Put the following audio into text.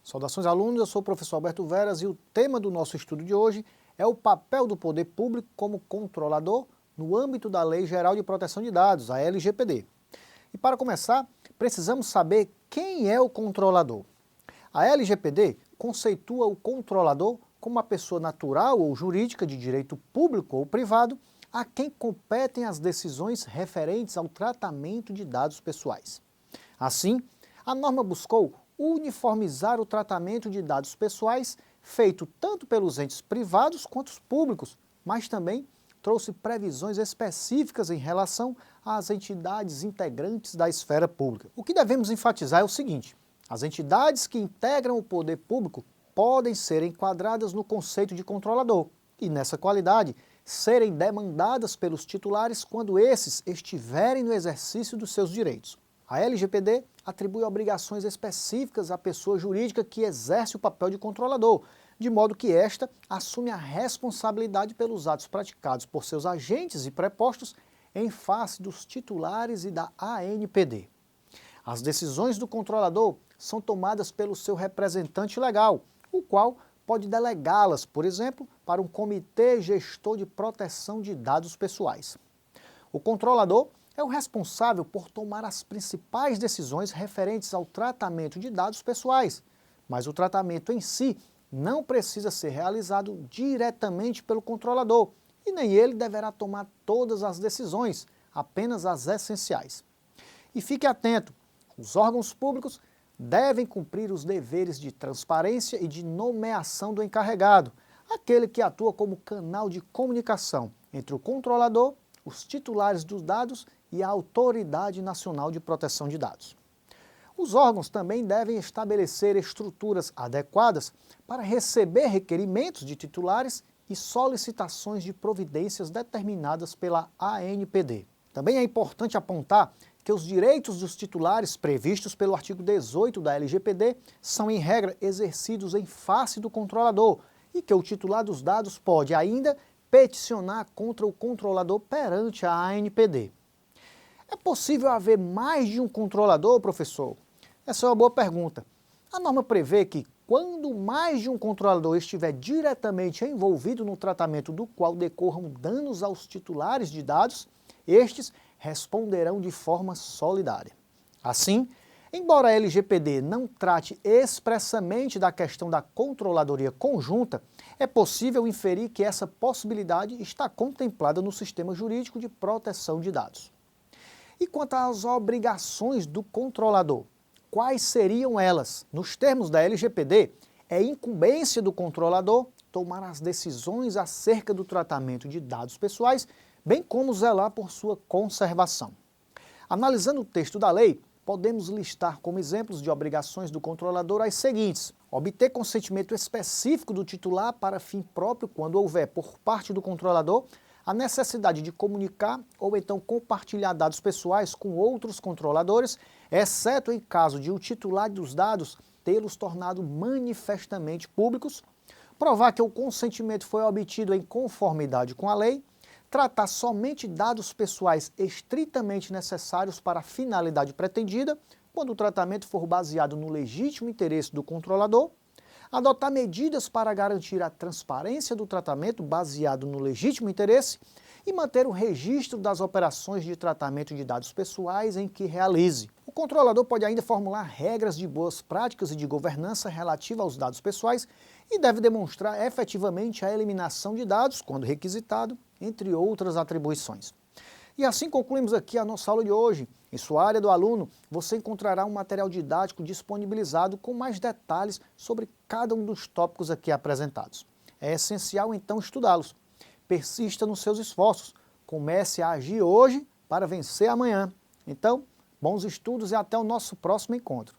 Saudações alunos, eu sou o professor Alberto Veras e o tema do nosso estudo de hoje é o papel do poder público como controlador no âmbito da Lei Geral de Proteção de Dados, a LGPD. E para começar, precisamos saber quem é o controlador. A LGPD conceitua o controlador como uma pessoa natural ou jurídica de direito público ou privado a quem competem as decisões referentes ao tratamento de dados pessoais. Assim, a norma buscou uniformizar o tratamento de dados pessoais feito tanto pelos entes privados quanto os públicos, mas também trouxe previsões específicas em relação às entidades integrantes da esfera pública. O que devemos enfatizar é o seguinte: as entidades que integram o poder público podem ser enquadradas no conceito de controlador e, nessa qualidade, serem demandadas pelos titulares quando esses estiverem no exercício dos seus direitos. A LGPD atribui obrigações específicas à pessoa jurídica que exerce o papel de controlador, de modo que esta assume a responsabilidade pelos atos praticados por seus agentes e prepostos em face dos titulares e da ANPD. As decisões do controlador são tomadas pelo seu representante legal, o qual pode delegá-las, por exemplo, para um comitê gestor de proteção de dados pessoais. O controlador é o responsável por tomar as principais decisões referentes ao tratamento de dados pessoais, mas o tratamento em si não precisa ser realizado diretamente pelo controlador e nem ele deverá tomar todas as decisões, apenas as essenciais. E fique atento, os órgãos públicos devem cumprir os deveres de transparência e de nomeação do encarregado, aquele que atua como canal de comunicação entre o controlador, os titulares dos dados e a Autoridade Nacional de Proteção de Dados. Os órgãos também devem estabelecer estruturas adequadas para receber requerimentos de titulares e solicitações de providências determinadas pela ANPD. Também é importante apontar que os direitos dos titulares previstos pelo artigo 18 da LGPD são, em regra, exercidos em face do controlador e que o titular dos dados pode ainda peticionar contra o controlador perante a ANPD. É possível haver mais de um controlador, professor? Essa é uma boa pergunta. A norma prevê que, quando mais de um controlador estiver diretamente envolvido no tratamento do qual decorram danos aos titulares de dados, estes responderão de forma solidária. Assim, embora a LGPD não trate expressamente da questão da controladoria conjunta, é possível inferir que essa possibilidade está contemplada no sistema jurídico de proteção de dados. E quanto às obrigações do controlador, quais seriam elas? Nos termos da LGPD, é incumbência do controlador tomar as decisões acerca do tratamento de dados pessoais, bem como zelar por sua conservação. Analisando o texto da lei, podemos listar como exemplos de obrigações do controlador as seguintes: obter consentimento específico do titular para fim próprio quando houver, por parte do controlador, a necessidade de comunicar ou então compartilhar dados pessoais com outros controladores, exceto em caso de o titular dos dados tê-los tornado manifestamente públicos, provar que o consentimento foi obtido em conformidade com a lei, tratar somente dados pessoais estritamente necessários para a finalidade pretendida, quando o tratamento for baseado no legítimo interesse do controlador, adotar medidas para garantir a transparência do tratamento baseado no legítimo interesse e manter o registro das operações de tratamento de dados pessoais em que realize. O controlador pode ainda formular regras de boas práticas e de governança relativa aos dados pessoais e deve demonstrar efetivamente a eliminação de dados, quando requisitado, entre outras atribuições. E assim concluímos aqui a nossa aula de hoje. Em sua área do aluno, você encontrará um material didático disponibilizado com mais detalhes sobre cada um dos tópicos aqui apresentados. É essencial, então, estudá-los. Persista nos seus esforços. Comece a agir hoje para vencer amanhã. Então, bons estudos e até o nosso próximo encontro.